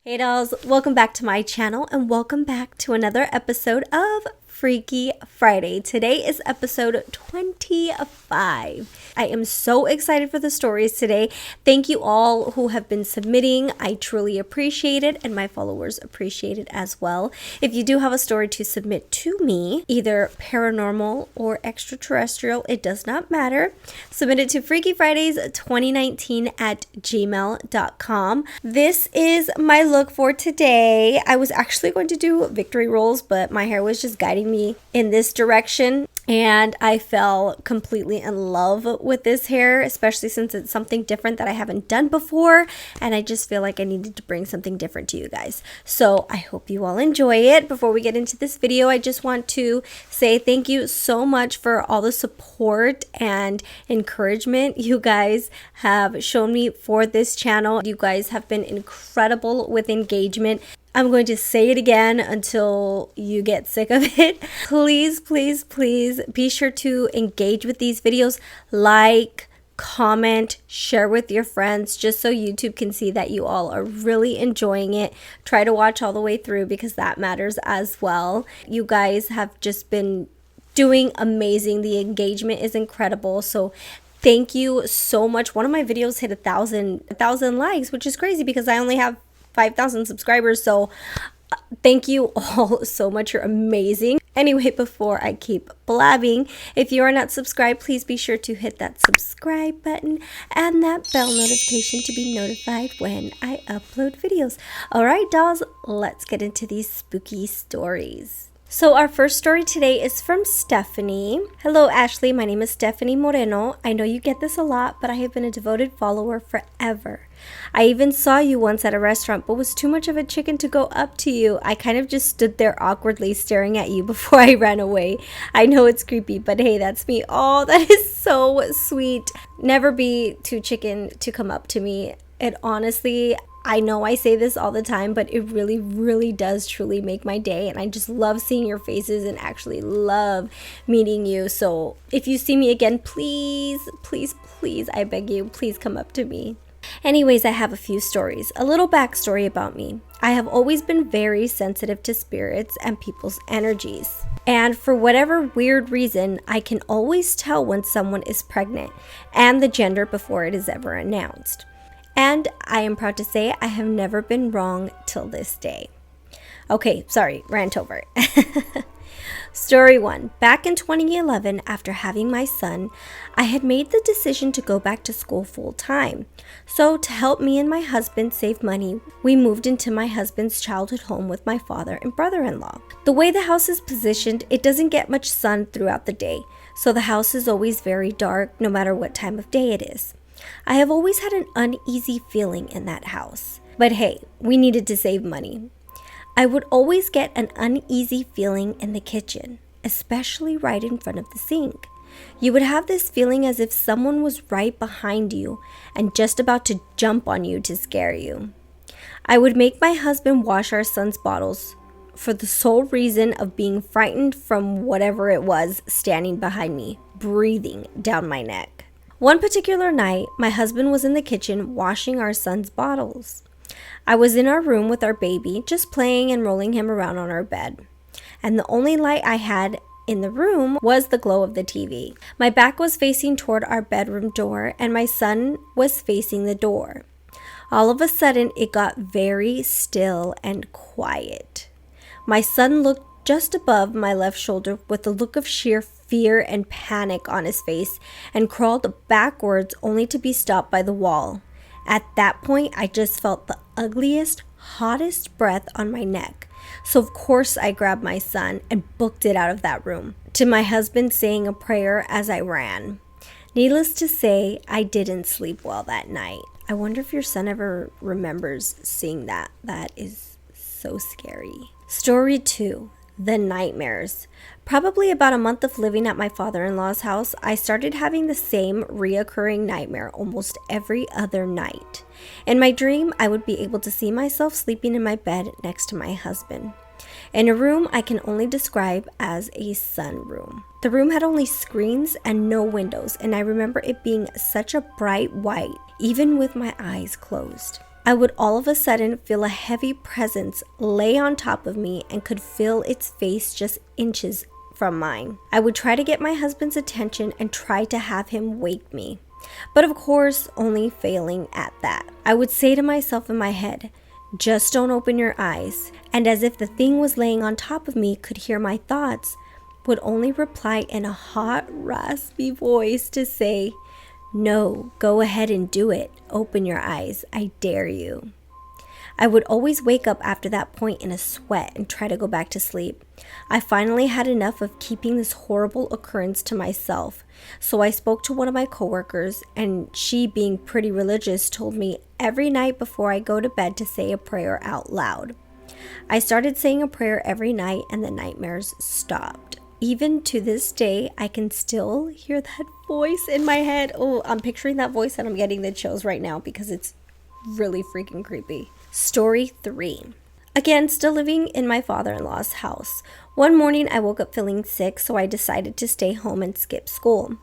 Hey dolls, welcome back to my channel and welcome back to another episode of Freaky Friday. Today is episode 25. I am so excited for the stories today. Thank you all who have been submitting. I truly appreciate it and my followers appreciate it as well. If you do have a story to submit to me, either paranormal or extraterrestrial, it does not matter. Submit it to freakyfridays2019@gmail.com. This is my look for today. I was actually going to do victory rolls, but my hair was just guiding me in this direction and I fell completely in love with this hair, especially since it's something different that I haven't done before, and I just feel like I needed to bring something different to you guys. So I hope you all enjoy it. Before we get into this video, I just want to say thank you so much for all the support and encouragement you guys have shown me for this channel. You guys have been incredible with engagement. I'm going to say it again until you get sick of it. Please, please, please be sure to engage with these videos. Like, comment, share with your friends just so YouTube can see that you all are really enjoying it. Try to watch all the way through because that matters as well. You guys have just been doing amazing. The engagement is incredible. So thank you so much. One of my videos hit 1,000 likes, which is crazy because I only have 5,000 subscribers, so thank you all so much. You're amazing. Anyway, before I keep blabbing, if you are not subscribed, please be sure to hit that subscribe button and that bell notification to be notified when I upload videos. All right, dolls, let's get into these spooky stories. So our first story today is from Stephanie. Hello, Ashley. My name is Stephanie Moreno. I know you get this a lot, but I have been a devoted follower forever. I even saw you once at a restaurant, but was too much of a chicken to go up to you. I kind of just stood there awkwardly staring at you before I ran away. I know it's creepy, but hey, that's me. Oh, that is so sweet. Never be too chicken to come up to me. It honestly, I know I say this all the time, but it really, really does truly make my day. And I just love seeing your faces and actually love meeting you. So if you see me again, please, please, please, I beg you, please come up to me. Anyways, I have a few stories. A little backstory about me. I have always been very sensitive to spirits and people's energies. And for whatever weird reason, I can always tell when someone is pregnant and the gender before it is ever announced. And I am proud to say I have never been wrong till this day. Okay, sorry, rant over. Story 1. Back in 2011, after having my son, I had made the decision to go back to school full time. So to help me and my husband save money, we moved into my husband's childhood home with my father and brother-in-law. The way the house is positioned, it doesn't get much sun throughout the day, so the house is always very dark no matter what time of day it is. I have always had an uneasy feeling in that house. But hey, we needed to save money. I would always get an uneasy feeling in the kitchen, especially right in front of the sink. You would have this feeling as if someone was right behind you and just about to jump on you to scare you. I would make my husband wash our son's bottles for the sole reason of being frightened from whatever it was standing behind me, breathing down my neck. One particular night, my husband was in the kitchen washing our son's bottles. I was in our room with our baby, just playing and rolling him around on our bed. And the only light I had in the room was the glow of the TV. My back was facing toward our bedroom door, and my son was facing the door. All of a sudden, it got very still and quiet. My son looked just above my left shoulder with a look of sheer fear and panic on his face and crawled backwards only to be stopped by the wall. At that point, I just felt the ugliest, hottest breath on my neck. So of course I grabbed my son and booked it out of that room, to my husband saying a prayer as I ran. Needless to say, I didn't sleep well that night. I wonder if your son ever remembers seeing that. That is so scary. Story 2. The nightmares. Probably about a month of living at my father-in-law's house, I started having the same reoccurring nightmare almost every other night. In my dream, I would be able to see myself sleeping in my bed next to my husband. In a room I can only describe as a sunroom. The room had only screens and no windows, and I remember it being such a bright white, even with my eyes closed. I would all of a sudden feel a heavy presence lay on top of me and could feel its face just inches from mine. I would try to get my husband's attention and try to have him wake me, but of course, only failing at that. I would say to myself in my head, just don't open your eyes, and as if the thing was laying on top of me could hear my thoughts, would only reply in a hot, raspy voice to say, no, go ahead and do it. Open your eyes. I dare you. I would always wake up after that point in a sweat and try to go back to sleep. I finally had enough of keeping this horrible occurrence to myself, so I spoke to one of my coworkers, and she, being pretty religious, told me every night before I go to bed to say a prayer out loud. I started saying a prayer every night and the nightmares stopped. Even to this day, I can still hear that voice in my head. Oh, I'm picturing that voice and I'm getting the chills right now because it's really freaking creepy. Story 3. Again, still living in my father-in-law's house. One morning, I woke up feeling sick, so I decided to stay home and skip school.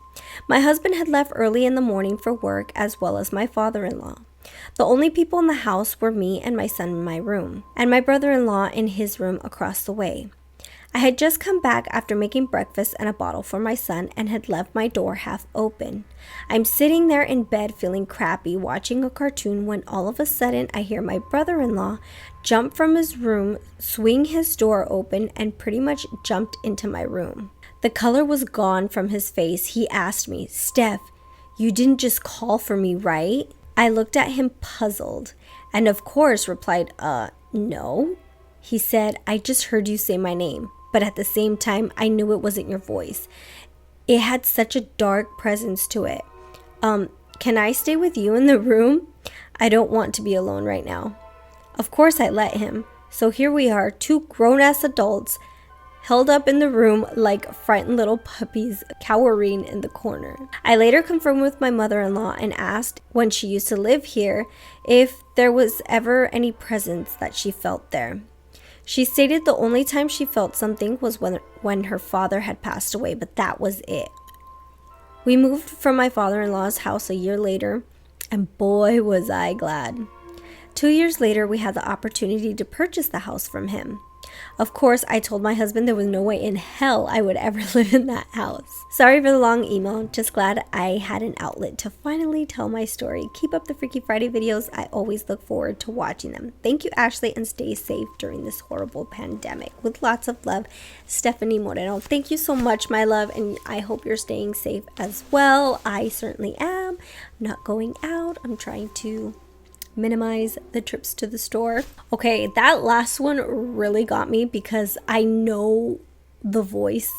My husband had left early in the morning for work, as well as my father-in-law. The only people in the house were me and my son in my room, and my brother-in-law in his room across the way. I had just come back after making breakfast and a bottle for my son and had left my door half open. I'm sitting there in bed feeling crappy watching a cartoon when all of a sudden I hear my brother-in-law jump from his room, swing his door open, and pretty much jumped into my room. The color was gone from his face. He asked me, Steph, you didn't just call for me, right? I looked at him puzzled and of course replied, no. He said, I just heard you say my name. But at the same time, I knew it wasn't your voice. It had such a dark presence to it. Can I stay with you in the room? I don't want to be alone right now. Of course I let him. So here we are, two grown-ass adults held up in the room like frightened little puppies cowering in the corner. I later confirmed with my mother-in-law and asked when she used to live here if there was ever any presence that she felt there. She stated the only time she felt something was when her father had passed away, but that was it. We moved from my father-in-law's house a year later, and boy was I glad. 2 years later, we had the opportunity to purchase the house from him. Of course, I told my husband there was no way in hell I would ever live in that house. Sorry for the long email, just glad I had an outlet to finally tell my story. Keep up the Freaky Friday videos. I always look forward to watching them. Thank you, Ashley, and stay safe during this horrible pandemic. With lots of love, Stephanie Moreno. Thank you so much, my love, and I hope you're staying safe as well. I certainly am. I'm not going out. I'm trying to minimize the trips to the store. Okay, that last one really got me because I know the voice.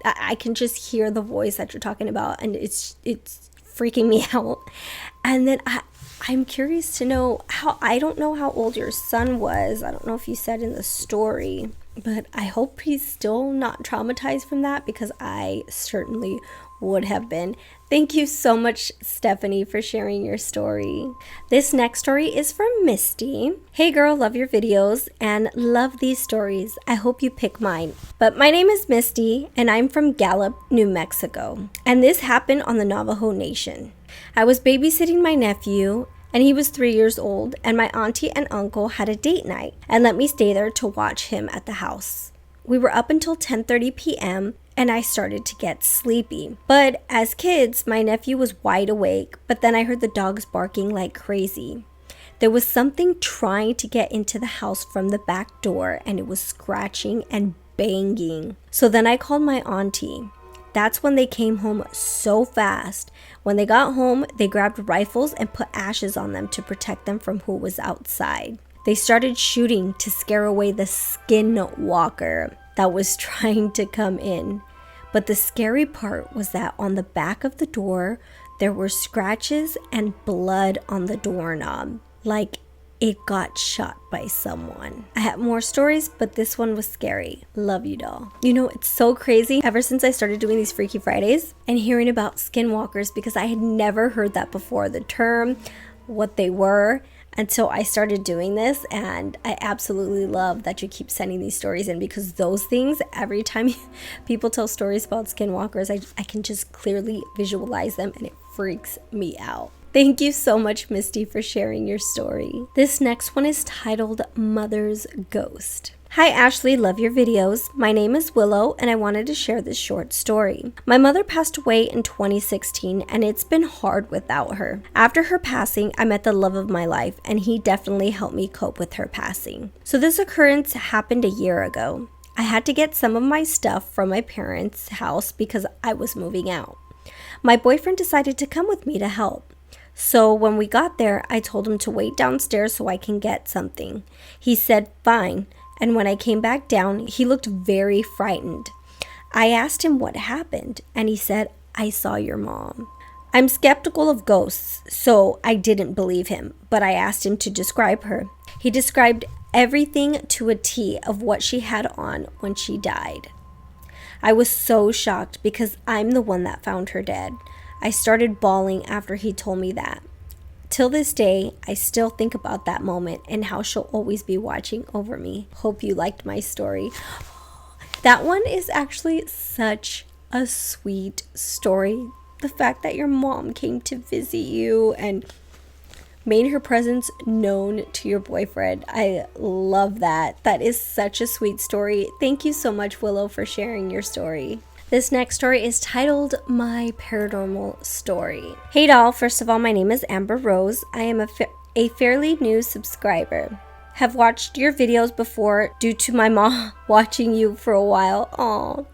I can just hear the voice that you're talking about, and it's freaking me out. And then I'm curious to know I don't know how old your son was. I don't know if you said in the story, but I hope he's still not traumatized from that because I certainly would have been. Thank you so much, Stephanie, for sharing your story. This next story is from Misty. Hey girl, love your videos and love these stories. I hope you pick mine. But my name is Misty and I'm from Gallup, New Mexico. And this happened on the Navajo Nation. I was babysitting my nephew and he was 3 years old, and my auntie and uncle had a date night and let me stay there to watch him at the house. We were up until 10:30 p.m. and I started to get sleepy. But as kids, my nephew was wide awake, but then I heard the dogs barking like crazy. There was something trying to get into the house from the back door, and it was scratching and banging. So then I called my auntie. That's when they came home so fast. When they got home, they grabbed rifles and put ashes on them to protect them from who was outside. They started shooting to scare away the skinwalker that was trying to come in. But the scary part was that on the back of the door, there were scratches and blood on the doorknob, like it got shot by someone. I have more stories, but this one was scary. Love you, doll. You know, it's so crazy. Ever since I started doing these Freaky Fridays and hearing about skinwalkers, because I had never heard that before, the term, what they were, until I started doing this. And I absolutely love that you keep sending these stories in, because those things, every time people tell stories about skinwalkers, I can just clearly visualize them and it freaks me out. Thank you so much, Misty, for sharing your story. This next one is titled Mother's Ghost. Hi Ashley, love your videos. My name is Willow and I wanted to share this short story. My mother passed away in 2016 and it's been hard without her. After her passing, I met the love of my life and he definitely helped me cope with her passing. So this occurrence happened a year ago. I had to get some of my stuff from my parents' house because I was moving out. My boyfriend decided to come with me to help. So when we got there, I told him to wait downstairs so I can get something. He said, fine. And when I came back down, he looked very frightened. I asked him what happened, and he said, I saw your mom. I'm skeptical of ghosts, so I didn't believe him, but I asked him to describe her. He described everything to a T of what she had on when she died. I was so shocked because I'm the one that found her dead. I started bawling after he told me that. Till this day, I still think about that moment and how she'll always be watching over me. Hope you liked my story. That one is actually such a sweet story. The fact that your mom came to visit you and made her presence known to your boyfriend. I love that. That is such a sweet story. Thank you so much, Willow, for sharing your story. This next story is titled My Paranormal Story. Hey doll, first of all, my name is Amber Rose. I am a fairly new subscriber. Have watched your videos before due to my mom watching you for a while. Aww.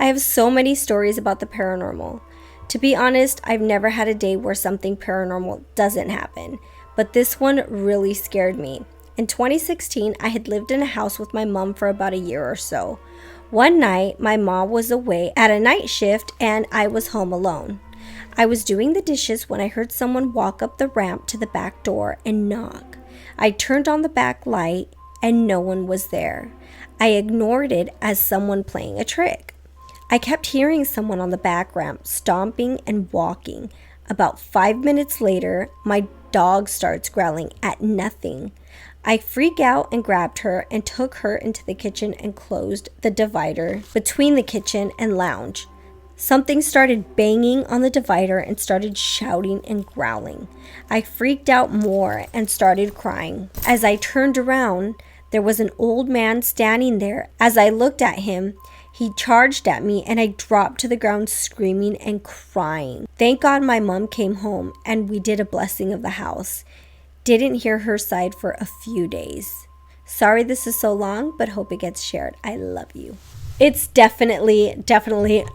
I have so many stories about the paranormal. To be honest, I've never had a day where something paranormal doesn't happen, but this one really scared me. In 2016, I had lived in a house with my mom for about a year or so. One night, my mom was away at a night shift and I was home alone. I was doing the dishes when I heard someone walk up the ramp to the back door and knock. I turned on the back light and no one was there. I ignored it as someone playing a trick. I kept hearing someone on the back ramp stomping and walking. About 5 minutes later, my dog starts growling at nothing. I freak out and grabbed her and took her into the kitchen and closed the divider between the kitchen and lounge. Something started banging on the divider and started shouting and growling. I freaked out more and started crying. As I turned around, there was an old man standing there. As I looked at him, he charged at me and I dropped to the ground screaming and crying. Thank God my mom came home and we did a blessing of the house. Didn't hear her side for a few days. Sorry this is so long, but hope it gets shared. I love you. It's definitely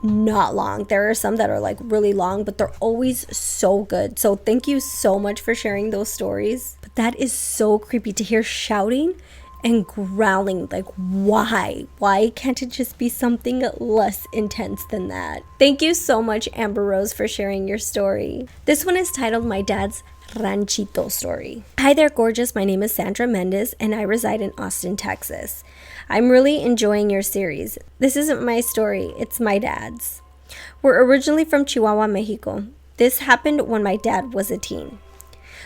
not long. There are some that are like really long, but they're always so good. So thank you so much for sharing those stories. But that is so creepy to hear shouting and growling. Like, why? Why can't it just be something less intense than that? Thank you so much, Amber Rose, for sharing your story. This one is titled My Dad's Ranchito Story. Hi there, gorgeous. My name is Sandra Mendez and I reside in Austin, Texas. I'm really enjoying your series. This isn't my story, it's my dad's. We're originally from Chihuahua, Mexico. This happened when my dad was a teen.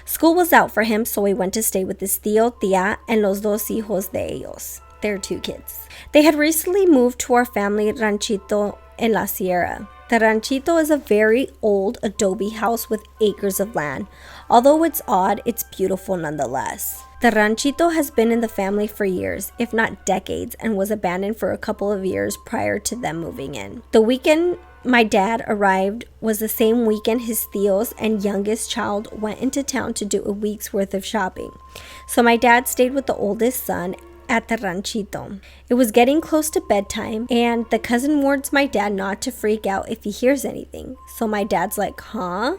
School was out for him, so he went to stay with his tío, tía, and los dos hijos de ellos. Their 2 kids. They had recently moved to our family ranchito en la sierra. The ranchito is a very old adobe house with acres of land. Although it's odd, it's beautiful nonetheless. The ranchito has been in the family for years, if not decades, and was abandoned for a couple of years prior to them moving in. The weekend my dad arrived was the same weekend his tíos and youngest child went into town to do a week's worth of shopping. So my dad stayed with the oldest son at the ranchito. It was getting close to bedtime and the cousin warns my dad not to freak out if he hears anything. So my dad's like, huh?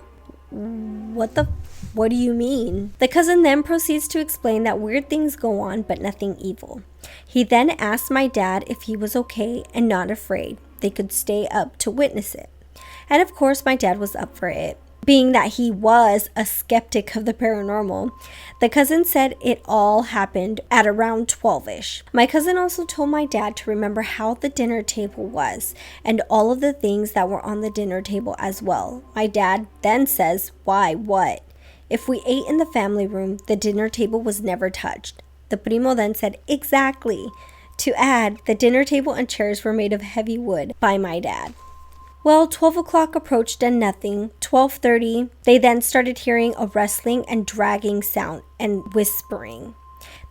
What do you mean? The cousin then proceeds to explain that weird things go on but nothing evil. He then asked my dad if he was okay and not afraid. They could stay up to witness it. And of course my dad was up for it. Being that he was a skeptic of the paranormal, the cousin said it all happened at around 12-ish. My cousin also told my dad to remember how the dinner table was and all of the things that were on the dinner table as well. My dad then says, why, what? If we ate in the family room, the dinner table was never touched. The primo then said, exactly. To add, the dinner table and chairs were made of heavy wood by my dad. Well, 12 o'clock approached and nothing. 12:30, they then started hearing a rustling and dragging sound and whispering.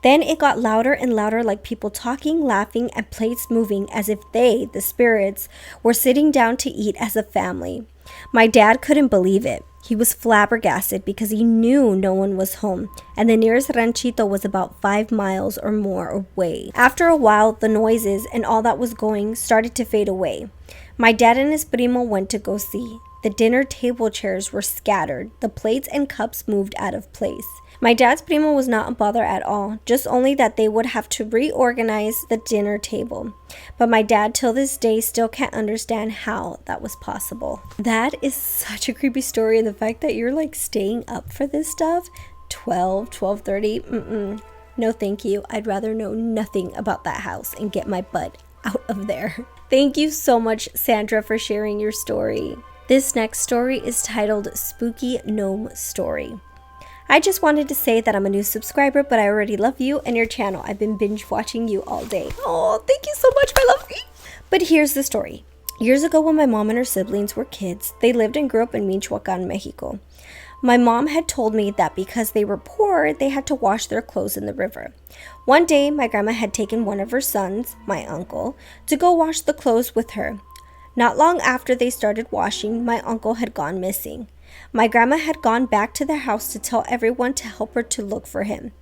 Then it got louder and louder, like people talking, laughing, and plates moving as if they, the spirits, were sitting down to eat as a family. My dad couldn't believe it. He was flabbergasted because he knew no one was home, and the nearest ranchito was about 5 miles or more away. After a while, the noises and all that was going started to fade away. My dad and his primo went to go see. The dinner table chairs were scattered. The plates and cups moved out of place. My dad's primo was not a bother at all, just only that they would have to reorganize the dinner table. But my dad till this day still can't understand how that was possible. That is such a creepy story, and the fact that you're like staying up for this stuff, 12:30, no thank you. I'd rather know nothing about that house and get my butt out of there. Thank you so much, Sandra, for sharing your story. This next story is titled Spooky Gnome Story. I just wanted to say that I'm a new subscriber, but I already love you and your channel. I've been binge watching you all day. Oh, thank you so much, my lovely. But here's the story. Years ago, when my mom and her siblings were kids, they lived and grew up in Michoacan, Mexico. My mom had told me that because they were poor, they had to wash their clothes in the river. One day, my grandma had taken one of her sons, my uncle, to go wash the clothes with her. Not long after they started washing, my uncle had gone missing. My grandma had gone back to their house to tell everyone to help her to look for him.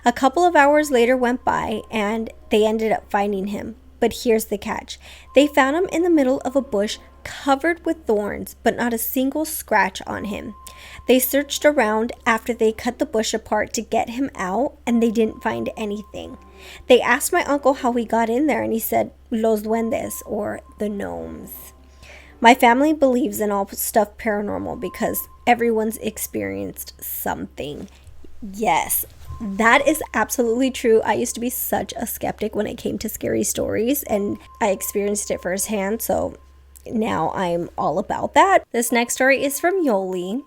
A couple of hours later went by and they ended up finding him. But here's the catch. They found him in the middle of a bush covered with thorns, but not a single scratch on him. They searched around after they cut the bush apart to get him out, and they didn't find anything. They asked my uncle how he got in there, and he said, Los duendes, or the gnomes. My family believes in all stuff paranormal because everyone's experienced something. Yes, that is absolutely true. I used to be such a skeptic when it came to scary stories, and I experienced it firsthand, so now I'm all about that. This next story is from Yoli.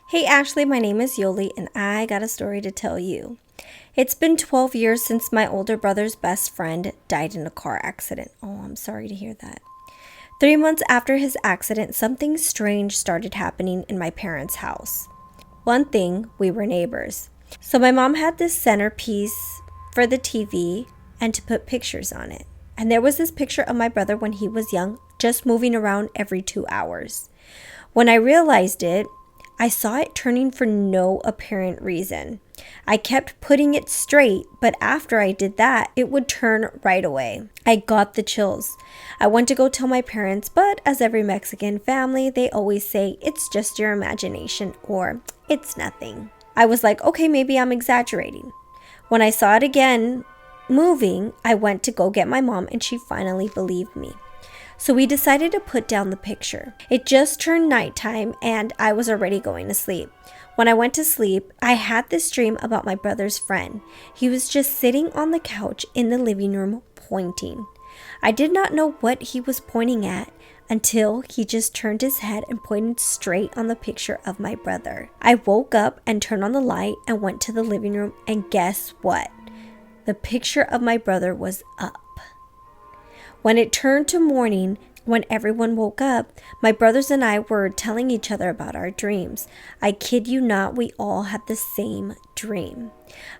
Hey Ashley, my name is Yoli, and I got a story to tell you. It's been 12 years since my older brother's best friend died in a car accident. Oh, I'm sorry to hear that. 3 months after his accident, something strange started happening in my parents' house. One thing, we were neighbors. So my mom had this centerpiece for the TV and to put pictures on it. And there was this picture of my brother when he was young, just moving around every 2 hours. When I realized it, I saw it turning for no apparent reason. I kept putting it straight, but after I did that, it would turn right away. I got the chills. I went to go tell my parents, but as every Mexican family, they always say, it's just your imagination or it's nothing. I was like, okay, maybe I'm exaggerating. When I saw it again moving, I went to go get my mom and she finally believed me. So we decided to put down the picture. It just turned nighttime and I was already going to sleep. When I went to sleep, I had this dream about my brother's friend. He was just sitting on the couch in the living room pointing. I did not know what he was pointing at until he just turned his head and pointed straight on the picture of my brother. I woke up and turned on the light and went to the living room, and guess what? The picture of my brother was up. When it turned to morning, when everyone woke up, my brothers and I were telling each other about our dreams. I kid you not, we all had the same dream.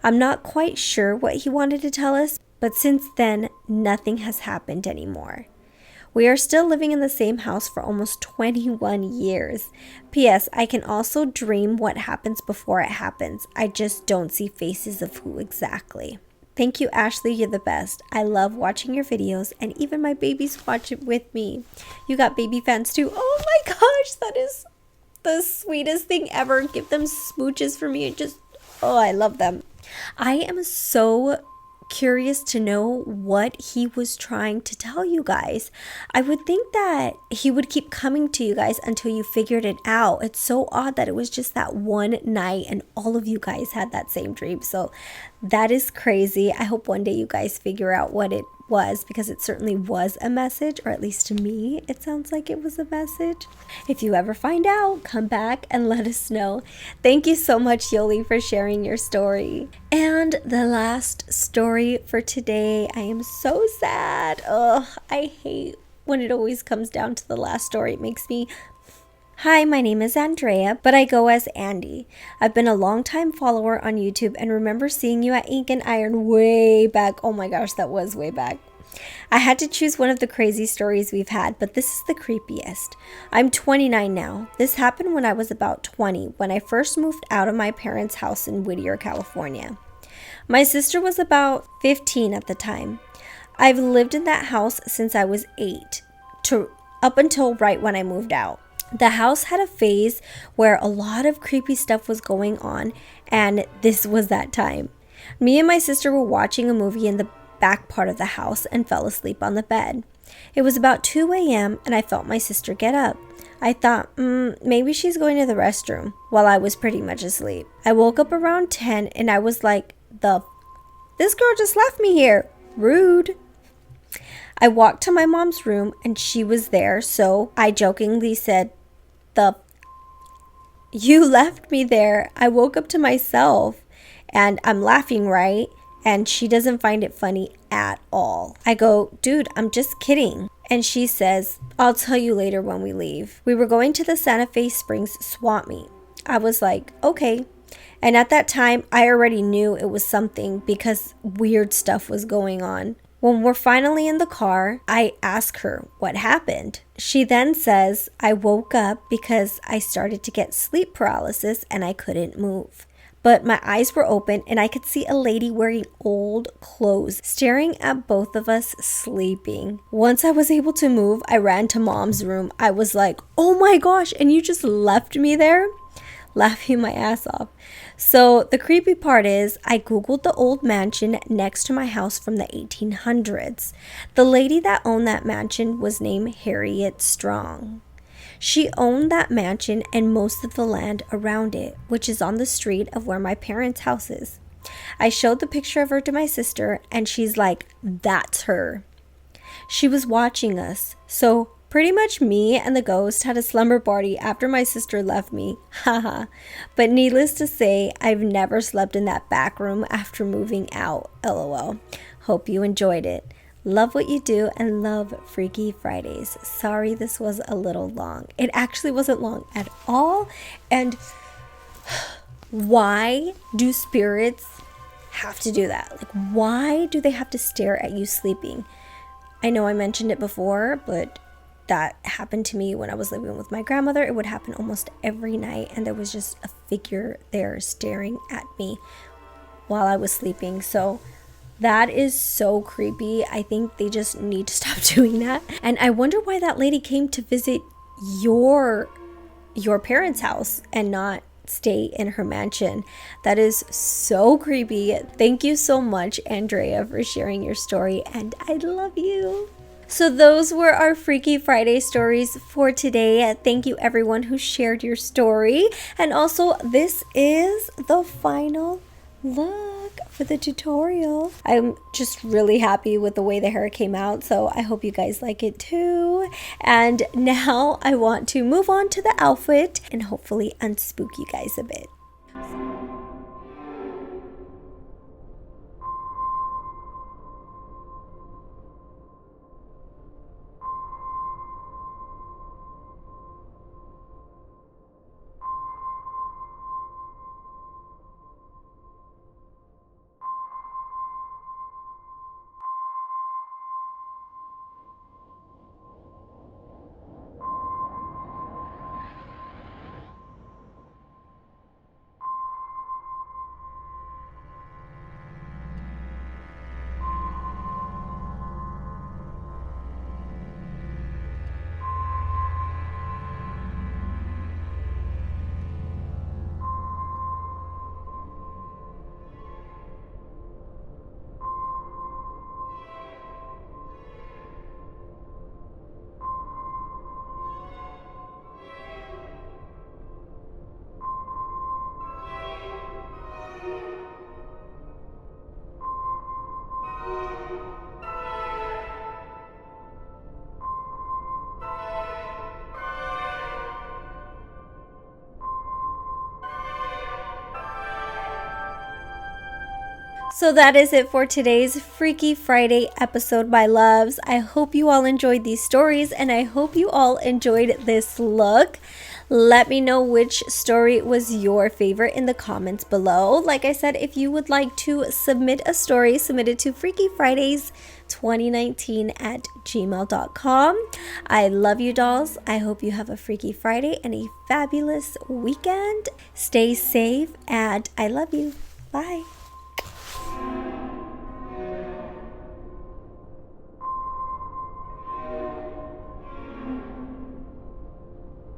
I'm not quite sure what he wanted to tell us, but since then, nothing has happened anymore. We are still living in the same house for almost 21 years. P.S. I can also dream what happens before it happens. I just don't see faces of who exactly. Thank you, Ashley. You're the best. I love watching your videos, and even my babies watch it with me. You got baby fans too. Oh my gosh, that is the sweetest thing ever. Give them smooches for me. I love them. I am so curious to know what he was trying to tell you guys. I would think that he would keep coming to you guys until you figured it out. It's so odd that it was just that one night and all of you guys had that same dream. So that is crazy. I hope one day you guys figure out what it was, because it certainly was a message, or at least to me, it sounds like it was a message. If you ever find out, come back and let us know. Thank you so much, Yoli, for sharing your story. And the last story for today, I am so sad. I hate when it always comes down to the last story. It makes me... Hi, my name is Andrea, but I go as Andy. I've been a long-time follower on YouTube and remember seeing you at Ink and Iron way back. Oh my gosh, that was way back. I had to choose one of the crazy stories we've had, but this is the creepiest. I'm 29 now. This happened when I was about 20, when I first moved out of my parents' house in Whittier, California. My sister was about 15 at the time. I've lived in that house since I was 8, up until right when I moved out. The house had a phase where a lot of creepy stuff was going on, and this was that time. Me and my sister were watching a movie in the back part of the house and fell asleep on the bed. It was about 2 a.m. and I felt my sister get up. I thought, maybe she's going to the restroom while I was pretty much asleep. I woke up around 10 and I was like, this girl just left me here. Rude. I walked to my mom's room and she was there, so I jokingly said, you left me there. I woke up to myself and I'm laughing, right? And she doesn't find it funny at all. I go, dude, I'm just kidding. And she says, I'll tell you later when we leave. We were going to the Santa Fe Springs swap meet. I was like, okay. And at that time, I already knew it was something because weird stuff was going on. When we're finally in the car, I ask her what happened. She then says, I woke up because I started to get sleep paralysis and I couldn't move. But my eyes were open and I could see a lady wearing old clothes staring at both of us sleeping. Once I was able to move, I ran to mom's room. I was like, oh my gosh, and you just left me there? Laughing my ass off. So the creepy part is I googled the old mansion next to my house from the 1800s. The lady that owned that mansion was named Harriet Strong. She owned that mansion and most of the land around it, which is on the street of where my parents' house is. I showed the picture of her to my sister and she's like, that's her. She was watching us, so pretty much me and the ghost had a slumber party after my sister left me. Haha. But needless to say, I've never slept in that back room after moving out. LOL. Hope you enjoyed it. Love what you do and love Freaky Fridays. Sorry this was a little long. It actually wasn't long at all. And why do spirits have to do that? Like, why do they have to stare at you sleeping? I know I mentioned it before, but that happened to me when I was living with my grandmother. It would happen almost every night, and there was just a figure there staring at me while I was sleeping. So that is so creepy. I think they just need to stop doing that. And I wonder why that lady came to visit your parents' house and not stay in her mansion. That is so creepy. Thank you so much, Andrea, for sharing your story, and I love you. So those were our Freaky Friday stories for today. Thank you everyone who shared your story. And also, this is the final look for the tutorial. I'm just really happy with the way the hair came out, so I hope you guys like it too. And now I want to move on to the outfit and hopefully unspook you guys a bit. So that is it for today's Freaky Friday episode, my loves. I hope you all enjoyed these stories and I hope you all enjoyed this look. Let me know which story was your favorite in the comments below. Like I said, if you would like to submit a story, submit it to freakyfridays2019@gmail.com. I love you, dolls. I hope you have a Freaky Friday and a fabulous weekend. Stay safe and I love you. Bye.